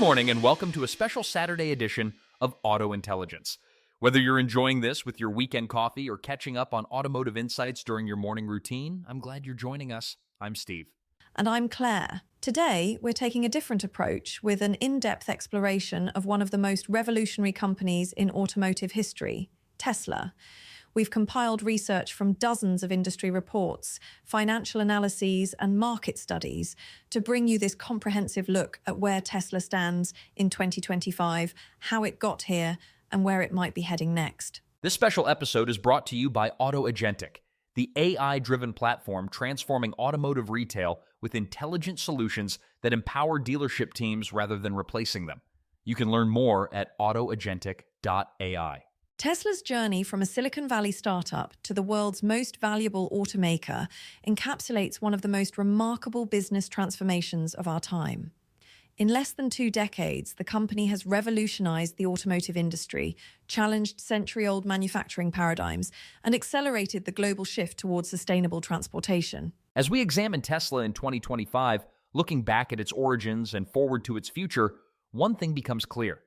morning and welcome to a special Saturday edition of Auto Intelligence. Whether you're enjoying this with your weekend coffee or catching up on automotive insights during your morning routine, I'm glad you're joining us. I'm Steve. And I'm Claire. Today, we're taking a different approach with an in-depth exploration of one of the most revolutionary companies in automotive history, Tesla. We've compiled research from dozens of industry reports, financial analyses, and market studies to bring you this comprehensive look at where Tesla stands in 2025, how it got here, and where it might be heading next. This special episode is brought to you by AutoAgentic, the AI-driven platform transforming automotive retail with intelligent solutions that empower dealership teams rather than replacing them. You can learn more at autoagentic.ai. Tesla's journey from a Silicon Valley startup to the world's most valuable automaker encapsulates one of the most remarkable business transformations of our time. In less than 2 decades, the company has revolutionized the automotive industry, challenged century-old manufacturing paradigms, and accelerated the global shift towards sustainable transportation. As we examine Tesla in 2025, looking back at its origins and forward to its future, one thing becomes clear.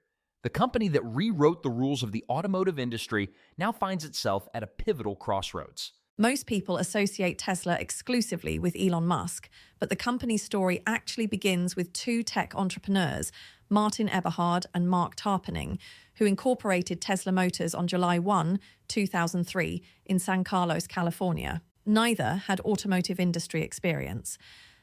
The company that rewrote the rules of the automotive industry now finds itself at a pivotal crossroads. Most people associate Tesla exclusively with Elon Musk, but the company's story actually begins with 2 tech entrepreneurs, Martin Eberhard and Mark Tarpenning, who incorporated Tesla Motors on July 1, 2003, in San Carlos, California. Neither had automotive industry experience.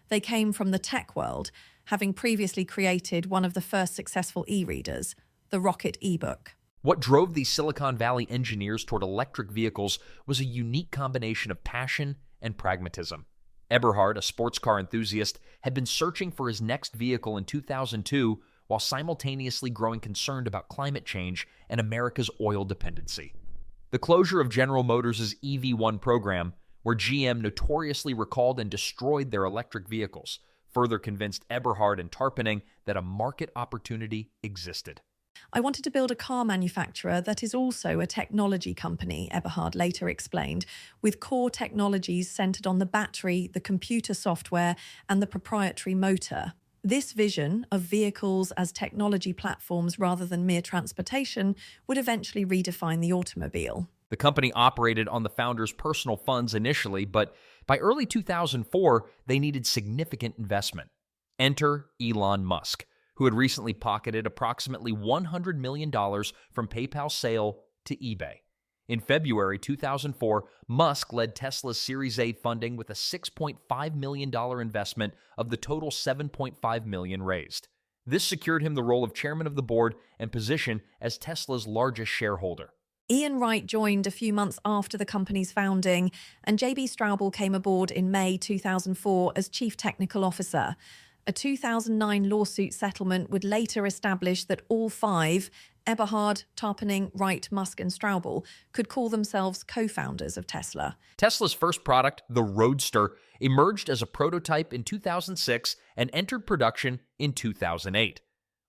They came from the tech world, having previously created one of the first successful e-readers, the Rocket e-book. What drove these Silicon Valley engineers toward electric vehicles was a unique combination of passion and pragmatism. Eberhard, a sports car enthusiast, had been searching for his next vehicle in 2002 while simultaneously growing concerned about climate change and America's oil dependency. The closure of General Motors' EV1 program, where GM notoriously recalled and destroyed their electric vehicles, further convinced Eberhard and Tarpenning that a market opportunity existed. I wanted to build a car manufacturer that is also a technology company, Eberhard later explained, with core technologies centered on the battery, the computer software, and the proprietary motor. This vision of vehicles as technology platforms rather than mere transportation would eventually redefine the automobile. The company operated on the founders' personal funds initially, but by early 2004, they needed significant investment. Enter Elon Musk, who had recently pocketed approximately $100 million from PayPal's sale to eBay. In February 2004, Musk led Tesla's Series A funding with a $6.5 million investment of the total $7.5 million raised. This secured him the role of chairman of the board and position as Tesla's largest shareholder. Ian Wright joined a few months after the company's founding, and J.B. Straubel came aboard in May 2004 as chief technical officer. A 2009 lawsuit settlement would later establish that all 5, Eberhard, Tarpenning, Wright, Musk, and Straubel, could call themselves co-founders of Tesla. Tesla's first product, the Roadster, emerged as a prototype in 2006 and entered production in 2008.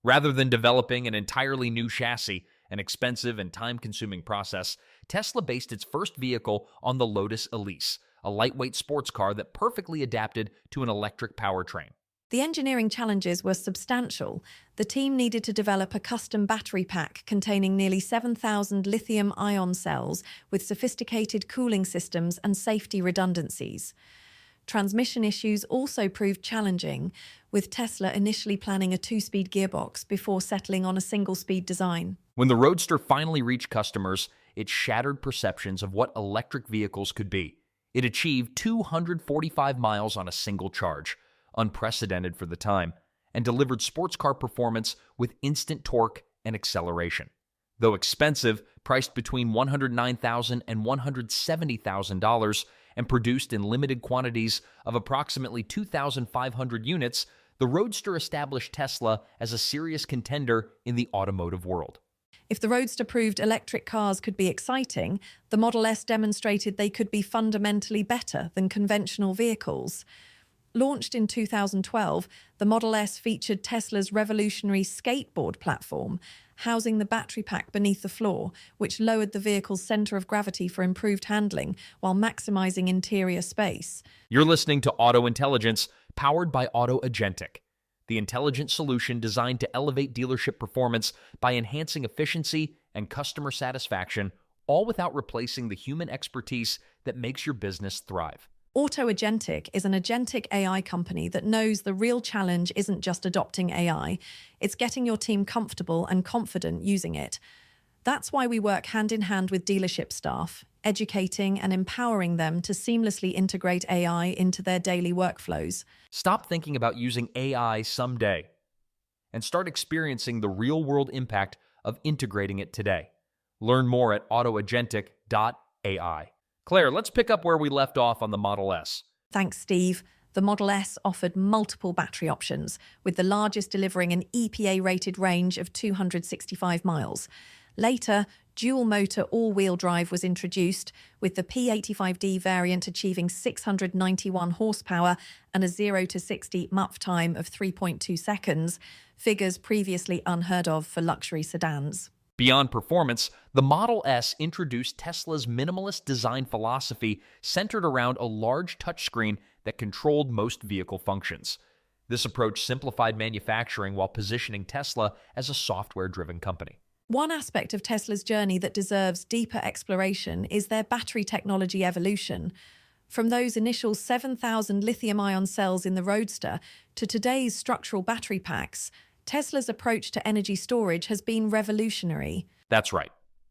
Rather than developing an entirely new chassis, an expensive and time-consuming process, Tesla based its first vehicle on the Lotus Elise, a lightweight sports car that perfectly adapted to an electric powertrain. The engineering challenges were substantial. The team needed to develop a custom battery pack containing nearly 7,000 lithium-ion cells with sophisticated cooling systems and safety redundancies. Transmission issues also proved challenging, with Tesla initially planning a 2-speed gearbox before settling on a single-speed design. When the Roadster finally reached customers, it shattered perceptions of what electric vehicles could be. It achieved 245 miles on a single charge, unprecedented for the time, and delivered sports car performance with instant torque and acceleration. Though expensive, priced between $109,000 and $170,000, and produced in limited quantities of approximately 2,500 units, the Roadster established Tesla as a serious contender in the automotive world. If the Roadster proved electric cars could be exciting, the Model S demonstrated they could be fundamentally better than conventional vehicles. Launched in 2012, the Model S featured Tesla's revolutionary skateboard platform, housing the battery pack beneath the floor, which lowered the vehicle's center of gravity for improved handling while maximizing interior space. You're listening to Auto Intelligence, powered by AutoAgentic. the intelligent solution designed to elevate dealership performance by enhancing efficiency and customer satisfaction, all without replacing the human expertise that makes your business thrive. AutoAgentic is an agentic AI company that knows the real challenge isn't just adopting AI, it's getting your team comfortable and confident using it. That's why we work hand in hand with dealership staff, educating and empowering them to seamlessly integrate AI into their daily workflows. Stop thinking about using AI someday and start experiencing the real-world impact of integrating it today. Learn more at autoagentic.ai. Claire, let's pick up where we left off on the Model S. Thanks, Steve. The Model S offered multiple battery options, with the largest delivering an EPA-rated range of 265 miles. Later, dual-motor all-wheel drive was introduced, with the P85D variant achieving 691 horsepower and a 0 to 60 MUP time of 3.2 seconds, figures previously unheard of for luxury sedans. Beyond performance, the Model S introduced Tesla's minimalist design philosophy centered around a large touchscreen that controlled most vehicle functions. This approach simplified manufacturing while positioning Tesla as a software-driven company. One aspect of Tesla's journey that deserves deeper exploration is their battery technology evolution. From those initial 7,000 lithium-ion cells in the Roadster to today's structural battery packs, Tesla's approach to energy storage has been revolutionary. That's right.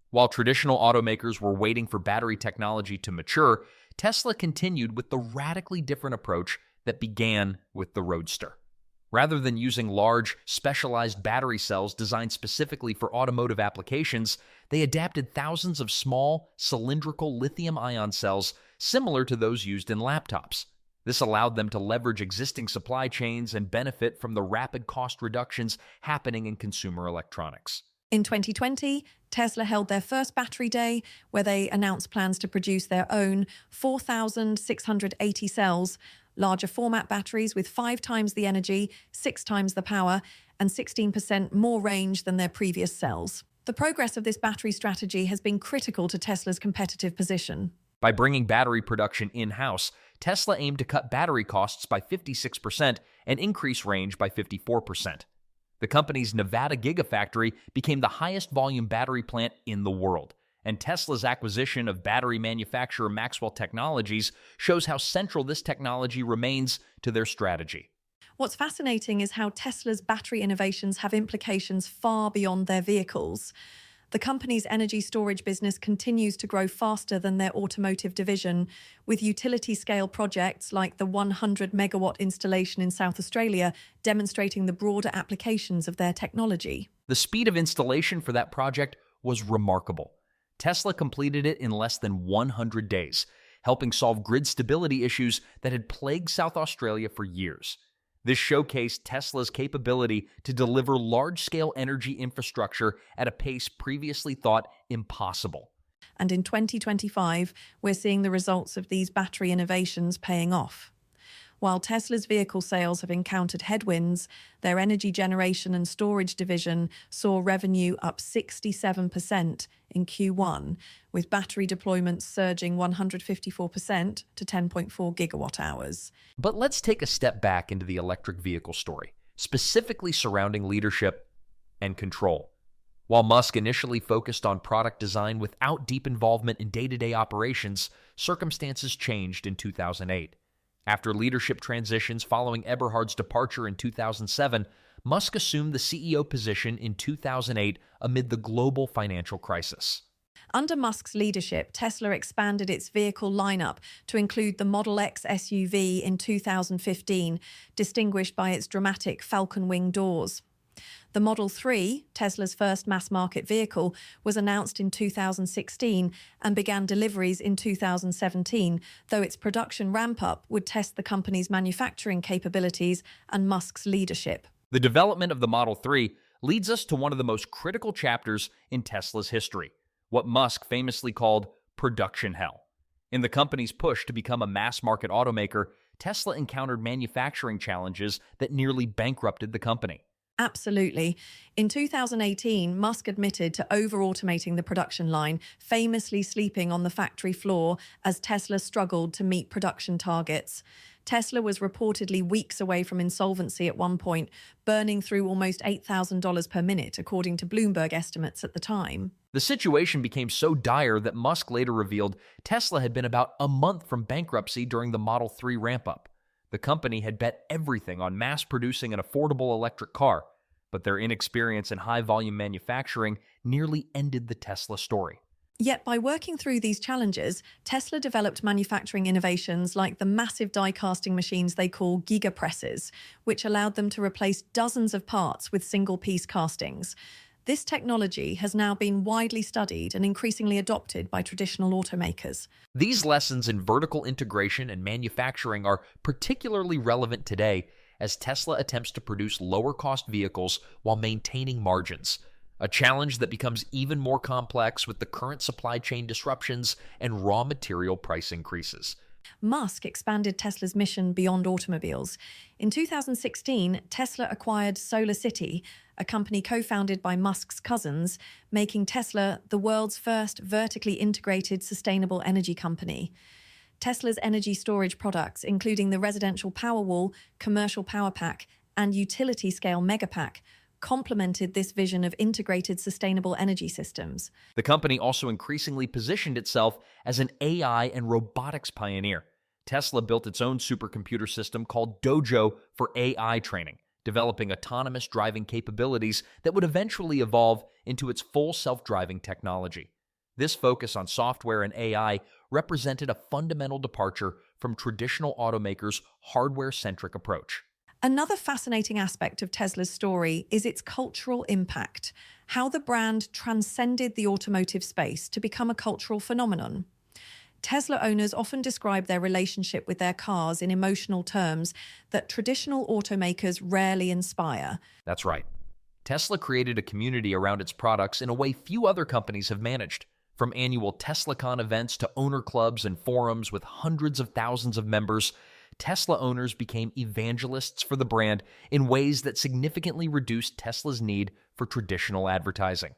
While traditional automakers were waiting for battery technology to mature, Tesla continued with the radically different approach that began with the Roadster. Rather than using large, specialized battery cells designed specifically for automotive applications, they adapted thousands of small, cylindrical lithium-ion cells similar to those used in laptops. This allowed them to leverage existing supply chains and benefit from the rapid cost reductions happening in consumer electronics. In 2020, Tesla held their first battery day, where they announced plans to produce their own 4,680 cells, larger format batteries with 5 times the energy, 6 times the power, and 16% more range than their previous cells. The progress of this battery strategy has been critical to Tesla's competitive position. By bringing battery production in-house, Tesla aimed to cut battery costs by 56% and increase range by 54%. The company's Nevada Gigafactory became the highest volume battery plant in the world, and Tesla's acquisition of battery manufacturer Maxwell Technologies shows how central this technology remains to their strategy. What's fascinating is how Tesla's battery innovations have implications far beyond their vehicles. The company's energy storage business continues to grow faster than their automotive division, with utility-scale projects like the 100-megawatt installation in South Australia demonstrating the broader applications of their technology. The speed of installation for that project was remarkable. Tesla completed it in less than 100 days, helping solve grid stability issues that had plagued South Australia for years. This showcased Tesla's capability to deliver large-scale energy infrastructure at a pace previously thought impossible. And in 2025, we're seeing the results of these battery innovations paying off. While Tesla's vehicle sales have encountered headwinds, their energy generation and storage division saw revenue up 67% in Q1, with battery deployments surging 154% to 10.4 gigawatt hours. But let's take a step back into the electric vehicle story, specifically surrounding leadership and control. While Musk initially focused on product design without deep involvement in day-to-day operations, circumstances changed in 2008. After leadership transitions following Eberhard's departure in 2007, Musk assumed the CEO position in 2008 amid the global financial crisis. Under Musk's leadership, Tesla expanded its vehicle lineup to include the Model X SUV in 2015, distinguished by its dramatic falcon wing doors. The Model 3, Tesla's first mass-market vehicle, was announced in 2016 and began deliveries in 2017, though its production ramp-up would test the company's manufacturing capabilities and Musk's leadership. The development of the Model 3 leads us to one of the most critical chapters in Tesla's history, what Musk famously called production hell. In the company's push to become a mass-market automaker, Tesla encountered manufacturing challenges that nearly bankrupted the company. Absolutely. In 2018, Musk admitted to over-automating the production line, famously sleeping on the factory floor as Tesla struggled to meet production targets. Tesla was reportedly weeks away from insolvency at one point, burning through almost $8,000 per minute, according to Bloomberg estimates at the time. The situation became so dire that Musk later revealed Tesla had been about a month from bankruptcy during the Model 3 ramp-up. The company had bet everything on mass-producing an affordable electric car, but their inexperience in high-volume manufacturing nearly ended the Tesla story. Yet by working through these challenges, Tesla developed manufacturing innovations like the massive die-casting machines they call gigapresses, which allowed them to replace dozens of parts with single-piece castings. This technology has now been widely studied and increasingly adopted by traditional automakers. These lessons in vertical integration and manufacturing are particularly relevant today as Tesla attempts to produce lower-cost vehicles while maintaining margins, a challenge that becomes even more complex with the current supply chain disruptions and raw material price increases. Musk expanded Tesla's mission beyond automobiles. In 2016, Tesla acquired SolarCity, a company co-founded by Musk's cousins, making Tesla the world's first vertically integrated sustainable energy company. Tesla's energy storage products, including the residential Powerwall, commercial Power Pack, and utility-scale Megapack, complemented this vision of integrated sustainable energy systems. The company also increasingly positioned itself as an AI and robotics pioneer. Tesla built its own supercomputer system called Dojo for AI training, developing autonomous driving capabilities that would eventually evolve into its full self-driving technology. This focus on software and AI represented a fundamental departure from traditional automakers' hardware-centric approach. Another fascinating aspect of Tesla's story is its cultural impact, how the brand transcended the automotive space to become a cultural phenomenon. Tesla owners often describe their relationship with their cars in emotional terms that traditional automakers rarely inspire. That's right. Tesla created a community around its products in a way few other companies have managed. From annual TeslaCon events to owner clubs and forums with hundreds of thousands of members, Tesla owners became evangelists for the brand in ways that significantly reduced Tesla's need for traditional advertising.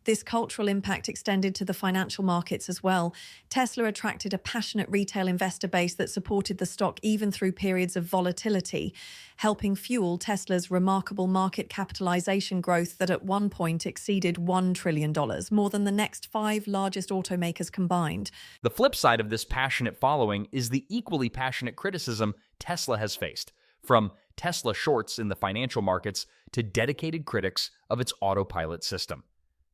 This cultural impact extended to the financial markets as well. Tesla attracted a passionate retail investor base that supported the stock even through periods of volatility, helping fuel Tesla's remarkable market capitalization growth that at one point exceeded $1 trillion, more than the next 5 largest automakers combined. The flip side of this passionate following is the equally passionate criticism Tesla has faced, from Tesla shorts in the financial markets to dedicated critics of its autopilot system.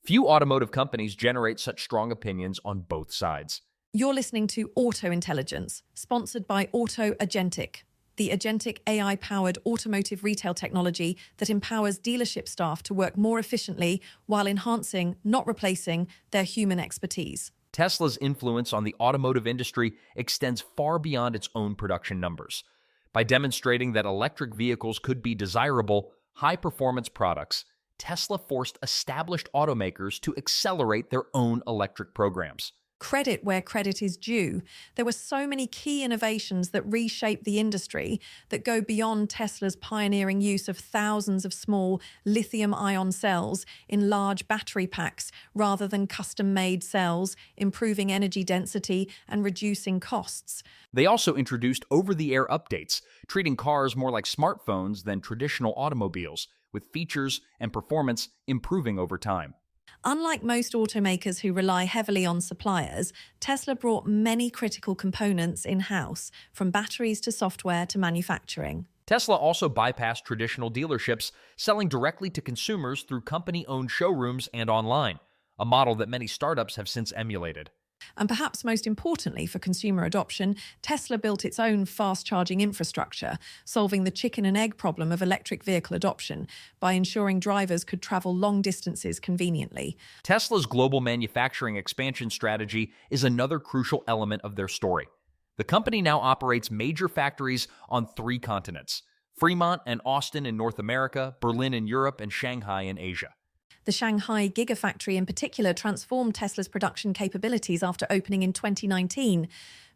Few automotive companies generate such strong opinions on both sides. You're listening to Auto Intelligence, sponsored by Auto Agentic, the agentic AI-powered automotive retail technology that empowers dealership staff to work more efficiently while enhancing, not replacing, their human expertise. Tesla's influence on the automotive industry extends far beyond its own production numbers. By demonstrating that electric vehicles could be desirable, high-performance products, Tesla forced established automakers to accelerate their own electric programs. Credit where credit is due. There were so many key innovations that reshaped the industry that go beyond Tesla's pioneering use of thousands of small lithium-ion cells in large battery packs rather than custom-made cells, improving energy density and reducing costs. They also introduced over-the-air updates, treating cars more like smartphones than traditional automobiles, with features and performance improving over time. Unlike most automakers who rely heavily on suppliers, Tesla brought many critical components in-house, from batteries to software to manufacturing. Tesla also bypassed traditional dealerships, selling directly to consumers through company-owned showrooms and online, a model that many startups have since emulated. And perhaps most importantly for consumer adoption, Tesla built its own fast-charging infrastructure, solving the chicken and egg problem of electric vehicle adoption by ensuring drivers could travel long distances conveniently. Tesla's global manufacturing expansion strategy is another crucial element of their story. The company now operates major factories on 3 continents: Fremont and Austin in North America, Berlin in Europe, and Shanghai in Asia. The Shanghai Gigafactory in particular transformed Tesla's production capabilities after opening in 2019.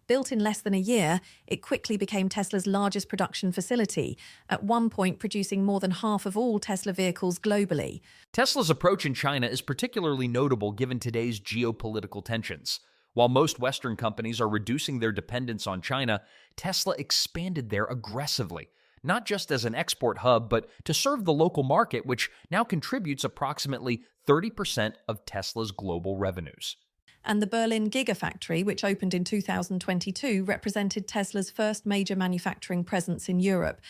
Built in less than a year, it quickly became Tesla's largest production facility, at one point producing more than half of all Tesla vehicles globally. Tesla's approach in China is particularly notable given today's geopolitical tensions. While most Western companies are reducing their dependence on China, Tesla expanded there aggressively, not just as an export hub, but to serve the local market, which now contributes approximately 30% of Tesla's global revenues. And the Berlin Gigafactory, which opened in 2022, represented Tesla's first major manufacturing presence in Europe.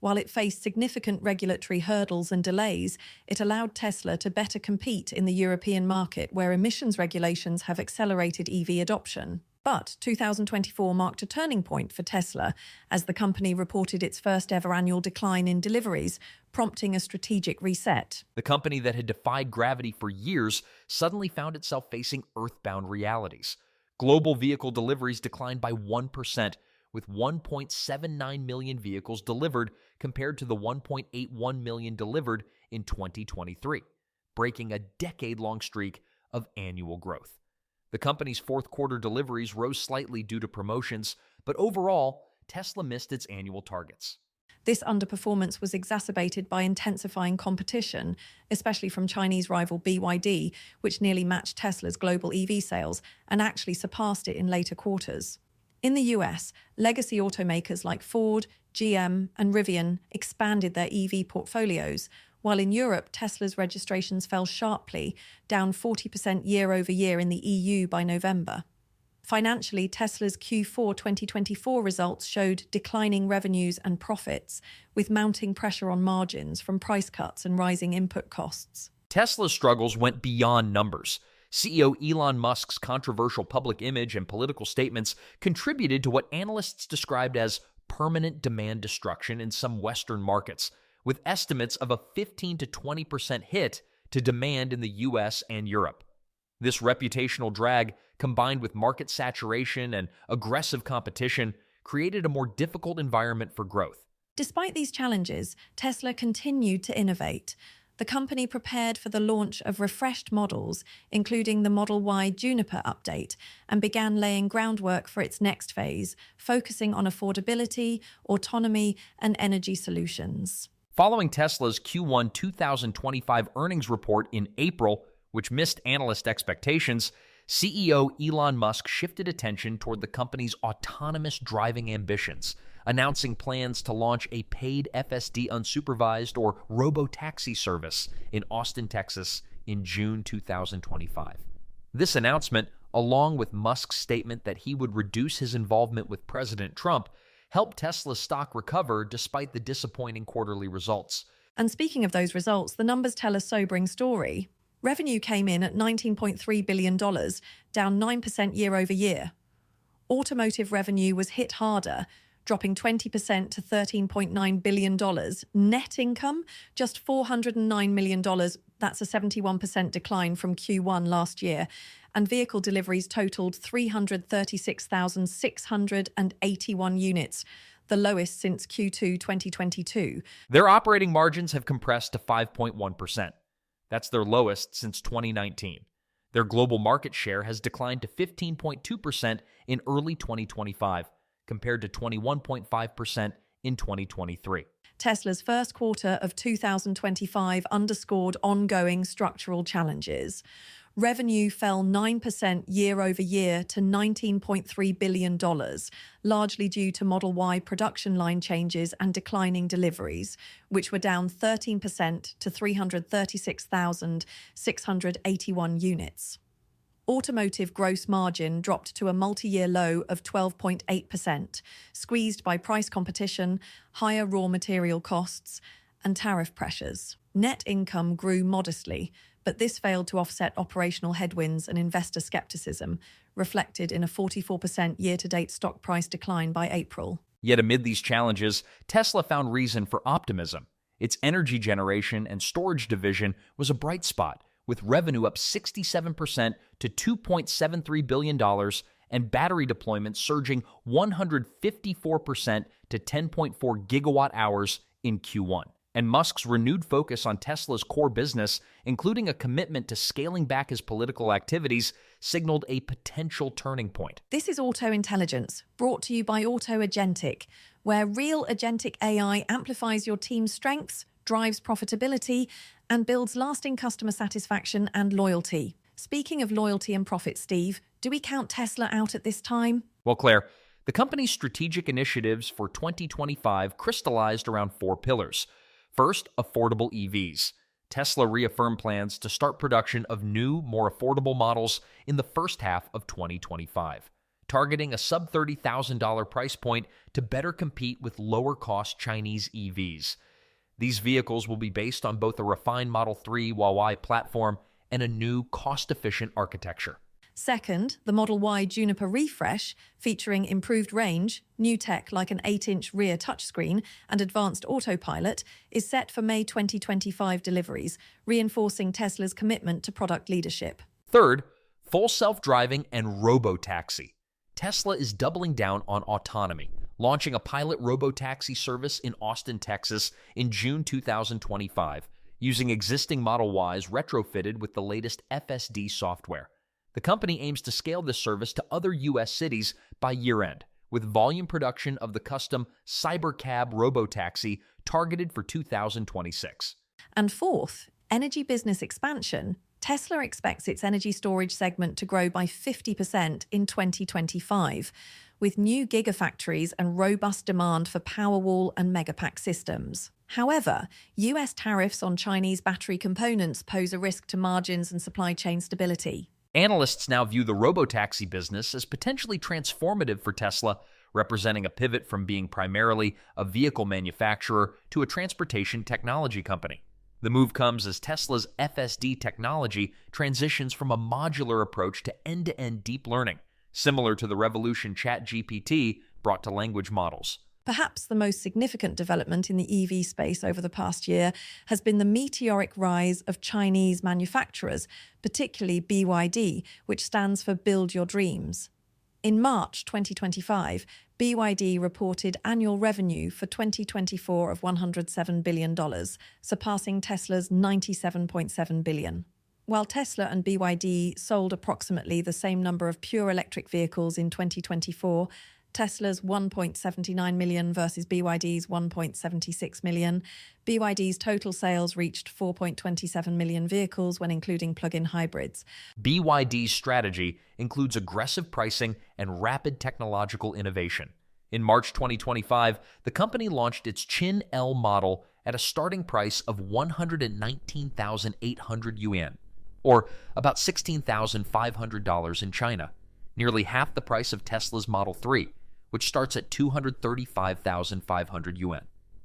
While it faced significant regulatory hurdles and delays, it allowed Tesla to better compete in the European market, where emissions regulations have accelerated EV adoption. But 2024 marked a turning point for Tesla as the company reported its first ever annual decline in deliveries, prompting a strategic reset. The company that had defied gravity for years suddenly found itself facing earthbound realities. Global vehicle deliveries declined by 1%, with 1.79 million vehicles delivered compared to the 1.81 million delivered in 2023, breaking a decade-long streak of annual growth. The company's fourth quarter deliveries rose slightly due to promotions, but overall, Tesla missed its annual targets. This underperformance was exacerbated by intensifying competition, especially from Chinese rival BYD, which nearly matched Tesla's global EV sales and actually surpassed it in later quarters. In the US, legacy automakers like Ford, GM, and Rivian expanded their EV portfolios, while in Europe, Tesla's registrations fell sharply, down 40% year-over-year in the EU by November. Financially, Tesla's Q4 2024 results showed declining revenues and profits, with mounting pressure on margins from price cuts and rising input costs. Tesla's struggles went beyond numbers. CEO Elon Musk's controversial public image and political statements contributed to what analysts described as permanent demand destruction in some Western markets, with estimates of a 15 to 20% hit to demand in the US and Europe. This reputational drag, combined with market saturation and aggressive competition, created a more difficult environment for growth. Despite these challenges, Tesla continued to innovate. The company prepared for the launch of refreshed models, including the Model Y Juniper update, and began laying groundwork for its next phase, focusing on affordability, autonomy, and energy solutions. Following Tesla's Q1 2025 earnings report in April, which missed analyst expectations, CEO Elon Musk shifted attention toward the company's autonomous driving ambitions, announcing plans to launch a paid FSD unsupervised or robo-taxi service in Austin, Texas in June 2025. This announcement, along with Musk's statement that he would reduce his involvement with President Trump, helped Tesla's stock recover despite the disappointing quarterly results. And speaking of those results, the numbers tell a sobering story. Revenue came in at $19.3 billion, down 9% year-over-year. Automotive revenue was hit harder, dropping 20% to $13.9 billion. Net income, just $409 million. That's a 71% decline from Q1 last year. And vehicle deliveries totaled 336,681 units, the lowest since Q2 2022. Their operating margins have compressed to 5.1%. That's their lowest since 2019. Their global market share has declined to 15.2% in early 2025, compared to 21.5% in 2023. Tesla's first quarter of 2025 underscored ongoing structural challenges. Revenue fell 9% year-over-year to $19.3 billion, largely due to Model Y production line changes and declining deliveries, which were down 13% to 336,681 units. Automotive gross margin dropped to a multi-year low of 12.8%, squeezed by price competition, higher raw material costs, and tariff pressures. Net income grew modestly, but this failed to offset operational headwinds and investor skepticism, reflected in a 44% year-to-date stock price decline by April. Yet amid these challenges, Tesla found reason for optimism. Its energy generation and storage division was a bright spot, with revenue up 67% to $2.73 billion and battery deployment surging 154% to 10.4 gigawatt hours in Q1. And Musk's renewed focus on Tesla's core business, including a commitment to scaling back his political activities, signaled a potential turning point. This is Auto Intelligence, brought to you by Auto Agentic, where real agentic AI amplifies your team's strengths, drives profitability, and builds lasting customer satisfaction and loyalty. Speaking of loyalty and profit, Steve, do we count Tesla out at this time? Well, Claire, the company's strategic initiatives for 2025 crystallized around four pillars. First, affordable EVs. Tesla reaffirmed plans to start production of new, more affordable models in the first half of 2025, targeting a sub-$30,000 price point to better compete with lower-cost Chinese EVs. These vehicles will be based on both a refined Model 3 Y platform and a new, cost-efficient architecture. Second, the Model Y Juniper refresh, featuring improved range, new tech like an 8-inch rear touchscreen, and advanced autopilot, is set for May 2025 deliveries, reinforcing Tesla's commitment to product leadership. Third, full self-driving and robotaxi. Tesla is doubling down on autonomy, launching a pilot robotaxi service in Austin, Texas in June 2025, using existing Model Ys retrofitted with the latest FSD software. The company aims to scale this service to other U.S. cities by year-end, with volume production of the custom Cybercab robotaxi targeted for 2026. And fourth, energy business expansion. Tesla expects its energy storage segment to grow by 50% in 2025, with new gigafactories and robust demand for Powerwall and Megapack systems. However, U.S. tariffs on Chinese battery components pose a risk to margins and supply chain stability. Analysts now view the robotaxi business as potentially transformative for Tesla, representing a pivot from being primarily a vehicle manufacturer to a transportation technology company. The move comes as Tesla's FSD technology transitions from a modular approach to end-to-end deep learning, similar to the Revolution ChatGPT brought to language models. Perhaps the most significant development in the EV space over the past year has been the meteoric rise of Chinese manufacturers, particularly BYD, which stands for Build Your Dreams. In March 2025, BYD reported annual revenue for 2024 of $107 billion, surpassing Tesla's $97.7 billion. While Tesla and BYD sold approximately the same number of pure electric vehicles in 2024, Tesla's 1.79 million versus BYD's 1.76 million. BYD's total sales reached 4.27 million vehicles when including plug-in hybrids. BYD's strategy includes aggressive pricing and rapid technological innovation. In March 2025, the company launched its Qin L model at a starting price of 119,800 yuan, or about $16,500 in China, nearly half the price of Tesla's Model 3, which starts at 235,500 yuan.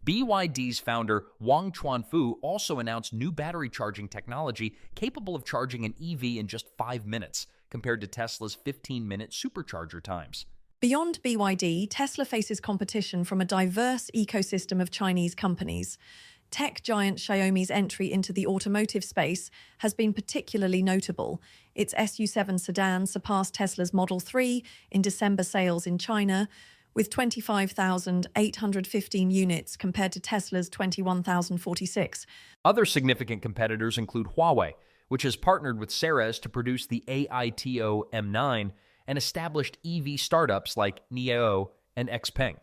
BYD's founder Wang Chuanfu also announced new battery charging technology capable of charging an EV in just 5 minutes, compared to Tesla's 15-minute supercharger times. Beyond BYD, Tesla faces competition from a diverse ecosystem of Chinese companies. Tech giant Xiaomi's entry into the automotive space has been particularly notable. Its SU7 sedan surpassed Tesla's Model 3 in December sales in China, with 25,815 units compared to Tesla's 21,046. Other significant competitors include Huawei, which has partnered with Ceres to produce the AITO M9, and established EV startups like NIO and Xpeng.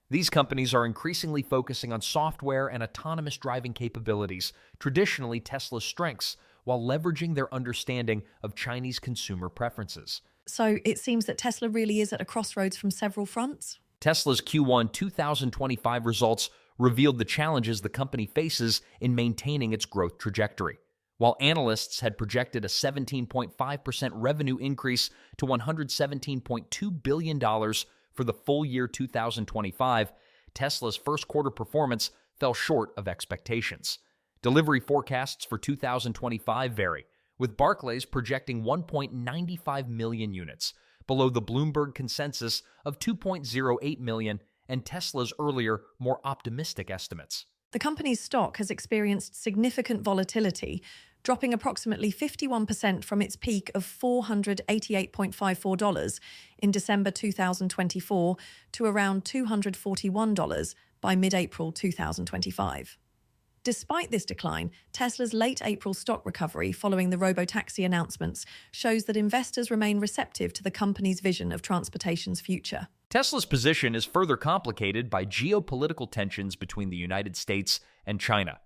These companies are increasingly focusing on software and autonomous driving capabilities, traditionally Tesla's strengths, while leveraging their understanding of Chinese consumer preferences. So it seems that Tesla really is at a crossroads from several fronts? Tesla's Q1 2025 results revealed the challenges the company faces in maintaining its growth trajectory. While analysts had projected a 17.5% revenue increase to $117.2 billion for the full year 2025, Tesla's first quarter performance fell short of expectations. Delivery forecasts for 2025 vary, with Barclays projecting 1.95 million units, below the Bloomberg consensus of 2.08 million and Tesla's earlier, more optimistic estimates. The company's stock has experienced significant volatility, dropping approximately 51% from its peak of $488.54 in December 2024 to around $241 by mid-April 2025. Despite this decline, Tesla's late April stock recovery following the robotaxi announcements shows that investors remain receptive to the company's vision of transportation's future. Tesla's position is further complicated by geopolitical tensions between the United States and China.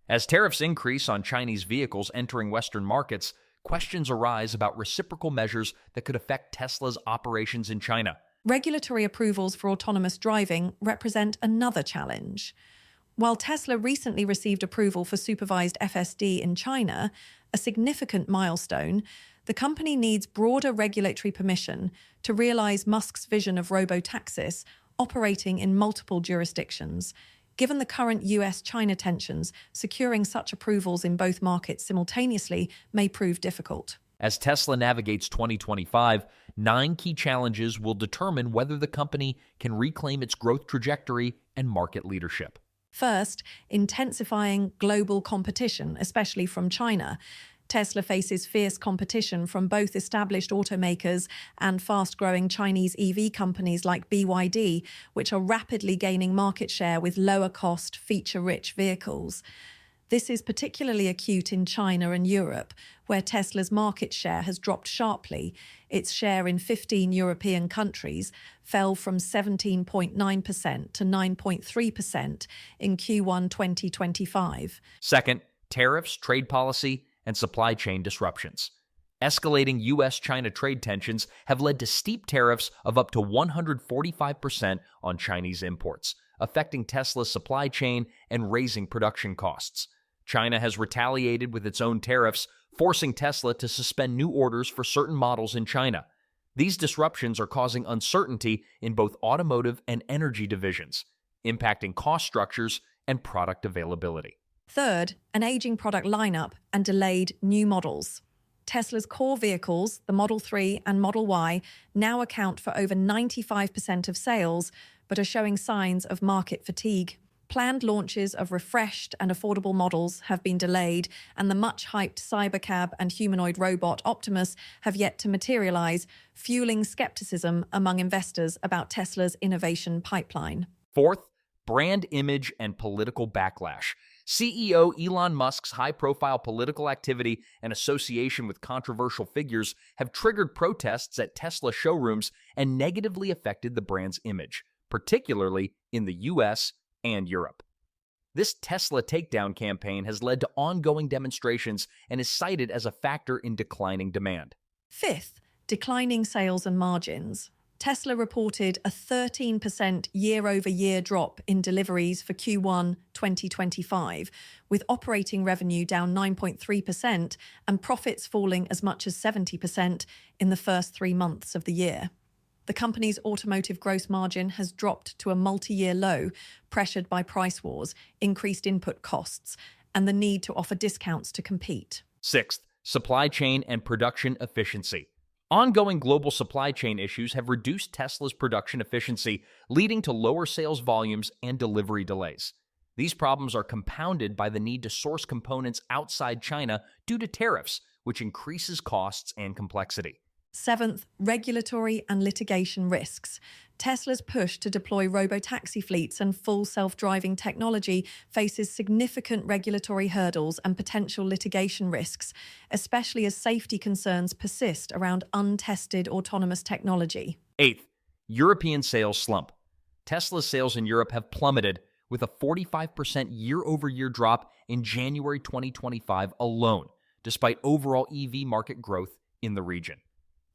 As tariffs increase on Chinese vehicles entering Western markets, questions arise about reciprocal measures that could affect Tesla's operations in China. Regulatory approvals for autonomous driving represent another challenge. While Tesla recently received approval for supervised FSD in China, a significant milestone, the company needs broader regulatory permission to realize Musk's vision of robotaxis operating in multiple jurisdictions. Given the current US-China tensions, securing such approvals in both markets simultaneously may prove difficult. As Tesla navigates 2025, 9 key challenges will determine whether the company can reclaim its growth trajectory and market leadership. First, intensifying global competition, especially from China. Tesla faces fierce competition from both established automakers and fast-growing Chinese EV companies like BYD, which are rapidly gaining market share with lower-cost, feature-rich vehicles. This is particularly acute in China and Europe, where Tesla's market share has dropped sharply. Its share in 15 European countries fell from 17.9% to 9.3% in Q1 2025. Second, tariffs, trade policy, and supply chain disruptions. Escalating US-China trade tensions have led to steep tariffs of up to 145% on Chinese imports, affecting Tesla's supply chain and raising production costs. China has retaliated with its own tariffs, forcing Tesla to suspend new orders for certain models in China. These disruptions are causing uncertainty in both automotive and energy divisions, impacting cost structures and product availability. Third, an aging product lineup and delayed new models. Tesla's core vehicles, the Model 3 and Model Y, now account for over 95% of sales, but are showing signs of market fatigue. Planned launches of refreshed and affordable models have been delayed, and the much-hyped Cybercab and humanoid robot Optimus have yet to materialize, fueling skepticism among investors about Tesla's innovation pipeline. Fourth, brand image and political backlash. CEO Elon Musk's high-profile political activity and association with controversial figures have triggered protests at Tesla showrooms and negatively affected the brand's image, particularly in the US and Europe. This Tesla takedown campaign has led to ongoing demonstrations and is cited as a factor in declining demand. Fifth, declining sales and margins. Tesla reported a 13% year-over-year drop in deliveries for Q1 2025, with operating revenue down 9.3% and profits falling as much as 70% in the first 3 months of the year. The company's automotive gross margin has dropped to a multi-year low, pressured by price wars, increased input costs, and the need to offer discounts to compete. Sixth, supply chain and production efficiency. Ongoing global supply chain issues have reduced Tesla's production efficiency, leading to lower sales volumes and delivery delays. These problems are compounded by the need to source components outside China due to tariffs, which increases costs and complexity. Seventh, regulatory and litigation risks. Tesla's push to deploy robotaxi fleets and full self-driving technology faces significant regulatory hurdles and potential litigation risks, especially as safety concerns persist around untested autonomous technology. Eighth, European sales slump. Tesla's sales in Europe have plummeted, with a 45% year-over-year drop in January 2025 alone, despite overall EV market growth in the region.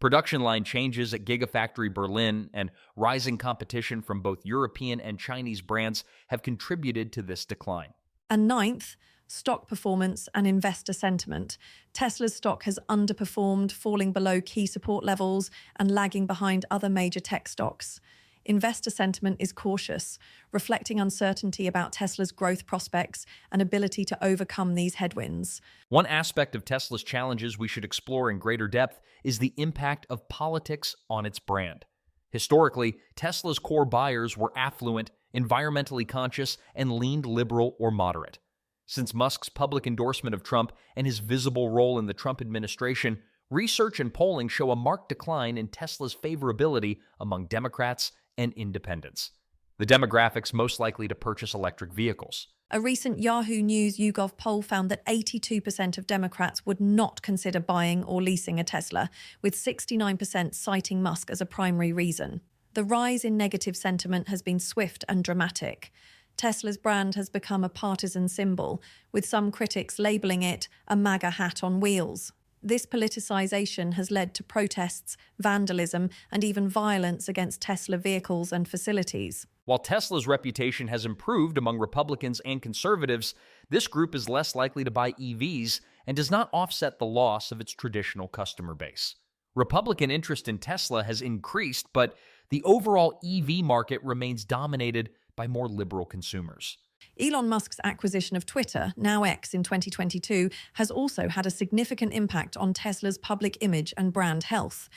Production line changes at Gigafactory Berlin and rising competition from both European and Chinese brands have contributed to this decline. And ninth, stock performance and investor sentiment. Tesla's stock has underperformed, falling below key support levels and lagging behind other major tech stocks. Investor sentiment is cautious, reflecting uncertainty about Tesla's growth prospects and ability to overcome these headwinds. One aspect of Tesla's challenges we should explore in greater depth is the impact of politics on its brand. Historically, Tesla's core buyers were affluent, environmentally conscious, and leaned liberal or moderate. Since Musk's public endorsement of Trump and his visible role in the Trump administration, research and polling show a marked decline in Tesla's favorability among Democrats and independents, the demographics most likely to purchase electric vehicles. A recent Yahoo News YouGov poll found that 82% of Democrats would not consider buying or leasing a Tesla, with 69% citing Musk as a primary reason. The rise in negative sentiment has been swift and dramatic. Tesla's brand has become a partisan symbol, with some critics labeling it a MAGA hat on wheels. This politicization has led to protests, vandalism, and even violence against Tesla vehicles and facilities. While Tesla's reputation has improved among Republicans and conservatives, this group is less likely to buy EVs and does not offset the loss of its traditional customer base. Republican interest in Tesla has increased, but the overall EV market remains dominated by more liberal consumers. Elon Musk's acquisition of Twitter, now X, in 2022 has also had a significant impact on Tesla's public image and brand health.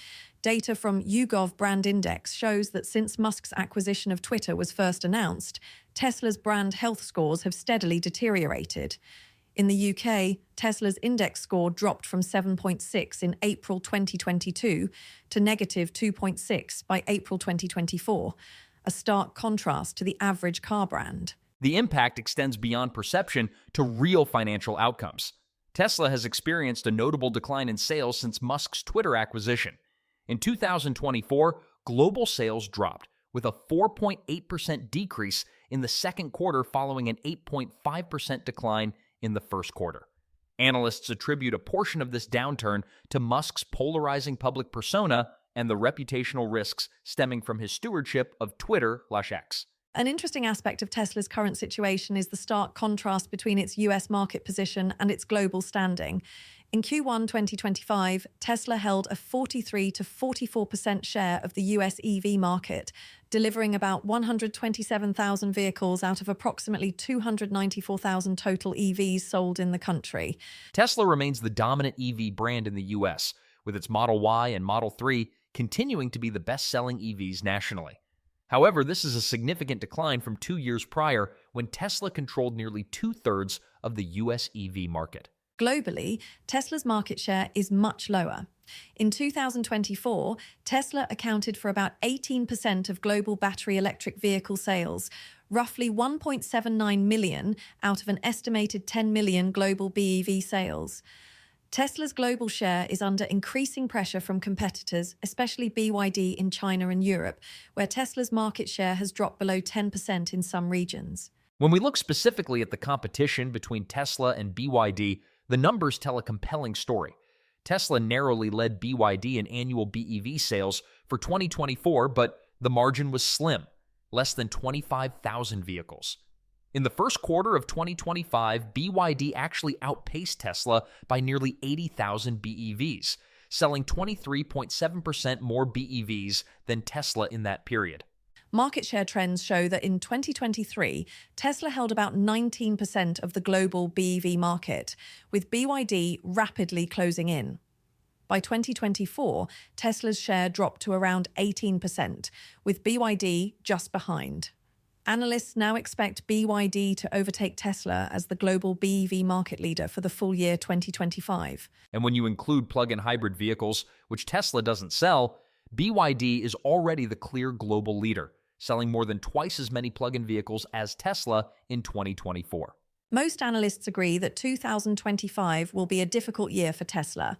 Data from YouGov Brand Index shows that since Musk's acquisition of Twitter was first announced, Tesla's brand health scores have steadily deteriorated. In the UK, Tesla's index score dropped from 7.6 in April 2022 to negative 2.6 by April 2024, a stark contrast to the average car brand. The impact extends beyond perception to real financial outcomes. Tesla has experienced a notable decline in sales since Musk's Twitter acquisition. In 2024, global sales dropped, with a 4.8% decrease in the second quarter following an 8.5% decline in the first quarter. Analysts attribute a portion of this downturn to Musk's polarizing public persona and the reputational risks stemming from his stewardship of Twitter/X. An interesting aspect of Tesla's current situation is the stark contrast between its US market position and its global standing. In Q1 2025, Tesla held a 43 to 44% share of the US EV market, delivering about 127,000 vehicles out of approximately 294,000 total EVs sold in the country. Tesla remains the dominant EV brand in the US, with its Model Y and Model 3 continuing to be the best-selling EVs nationally. However, this is a significant decline from 2 years prior when Tesla controlled nearly two-thirds of the US EV market. Globally, Tesla's market share is much lower. In 2024, Tesla accounted for about 18% of global battery electric vehicle sales, roughly 1.79 million out of an estimated 10 million global BEV sales. Tesla's global share is under increasing pressure from competitors, especially BYD in China and Europe, where Tesla's market share has dropped below 10% in some regions. When we look specifically at the competition between Tesla and BYD, the numbers tell a compelling story. Tesla narrowly led BYD in annual BEV sales for 2024, but the margin was slim, less than 25,000 vehicles. In the first quarter of 2025, BYD actually outpaced Tesla by nearly 80,000 BEVs, selling 23.7% more BEVs than Tesla in that period. Market share trends show that in 2023, Tesla held about 19% of the global BEV market, with BYD rapidly closing in. By 2024, Tesla's share dropped to around 18%, with BYD just behind. Analysts now expect BYD to overtake Tesla as the global BEV market leader for the full year 2025. And when you include plug-in hybrid vehicles, which Tesla doesn't sell, BYD is already the clear global leader, selling more than twice as many plug-in vehicles as Tesla in 2024. Most analysts agree that 2025 will be a difficult year for Tesla.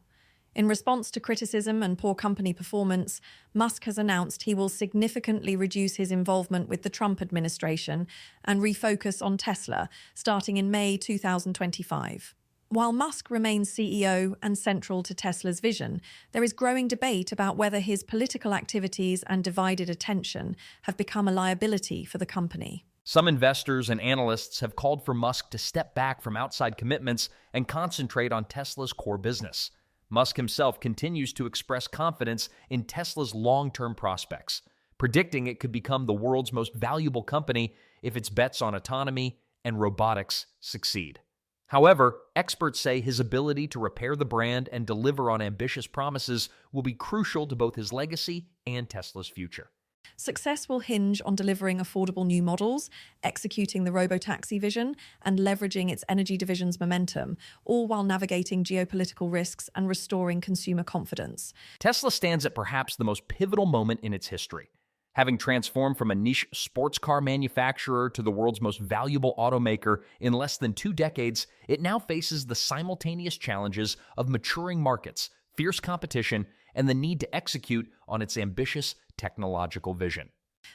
In response to criticism and poor company performance, Musk has announced he will significantly reduce his involvement with the Trump administration and refocus on Tesla, starting in May 2025. While Musk remains CEO and central to Tesla's vision, there is growing debate about whether his political activities and divided attention have become a liability for the company. Some investors and analysts have called for Musk to step back from outside commitments and concentrate on Tesla's core business. Musk himself continues to express confidence in Tesla's long-term prospects, predicting it could become the world's most valuable company if its bets on autonomy and robotics succeed. However, experts say his ability to repair the brand and deliver on ambitious promises will be crucial to both his legacy and Tesla's future. Success will hinge on delivering affordable new models, executing the robotaxi vision, and leveraging its energy division's momentum, all while navigating geopolitical risks and restoring consumer confidence. Tesla stands at perhaps the most pivotal moment in its history. Having transformed from a niche sports car manufacturer to the world's most valuable automaker in less than 2 decades, it now faces the simultaneous challenges of maturing markets, fierce competition, and the need to execute on its ambitious technological vision.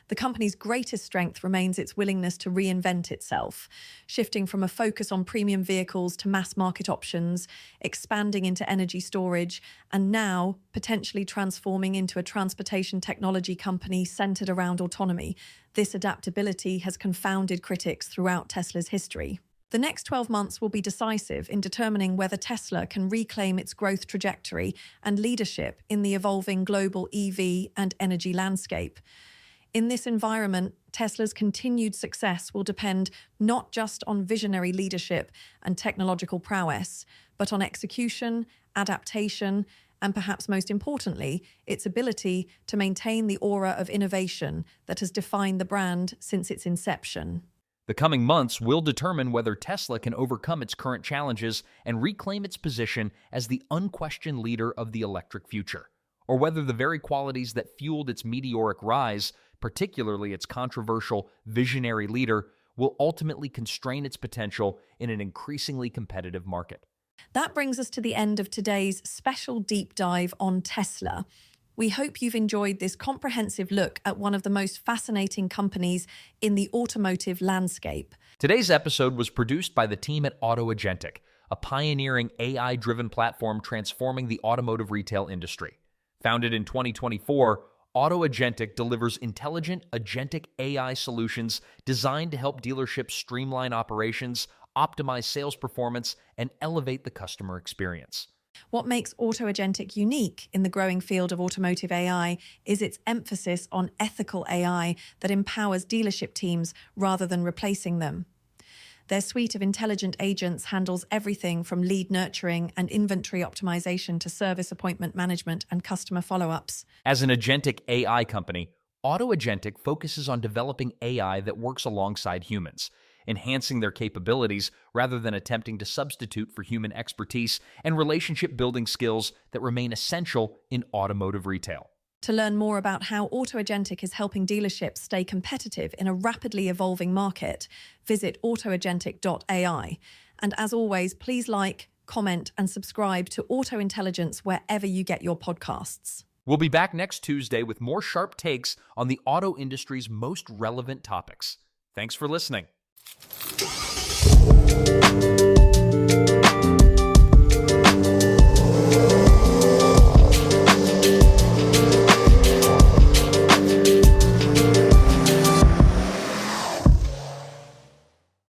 The company's greatest strength remains its willingness to reinvent itself, shifting from a focus on premium vehicles to mass market options, expanding into energy storage, and now potentially transforming into a transportation technology company centered around autonomy. This adaptability has confounded critics throughout Tesla's history. The next 12 months will be decisive in determining whether Tesla can reclaim its growth trajectory and leadership in the evolving global EV and energy landscape. In this environment, Tesla's continued success will depend not just on visionary leadership and technological prowess, but on execution, adaptation, and perhaps most importantly, its ability to maintain the aura of innovation that has defined the brand since its inception. The coming months will determine whether Tesla can overcome its current challenges and reclaim its position as the unquestioned leader of the electric future, or whether the very qualities that fueled its meteoric rise, particularly its controversial visionary leader, will ultimately constrain its potential in an increasingly competitive market. That brings us to the end of today's special deep dive on Tesla. We hope you've enjoyed this comprehensive look at one of the most fascinating companies in the automotive landscape. Today's episode was produced by the team at AutoAgentic, a pioneering AI-driven platform transforming the automotive retail industry. Founded in 2024, AutoAgentic delivers intelligent, agentic AI solutions designed to help dealerships streamline operations, optimize sales performance, and elevate the customer experience. What makes AutoAgentic unique in the growing field of automotive AI is its emphasis on ethical AI that empowers dealership teams rather than replacing them. Their suite of intelligent agents handles everything from lead nurturing and inventory optimization to service appointment management and customer follow-ups. As an agentic AI company, AutoAgentic focuses on developing AI that works alongside humans, enhancing their capabilities rather than attempting to substitute for human expertise and relationship-building skills that remain essential in automotive retail. To learn more about how AutoAgentic is helping dealerships stay competitive in a rapidly evolving market, visit autoagentic.ai. And as always, please like, comment, and subscribe to Auto Intelligence wherever you get your podcasts. We'll be back next Tuesday with more sharp takes on the auto industry's most relevant topics. Thanks for listening.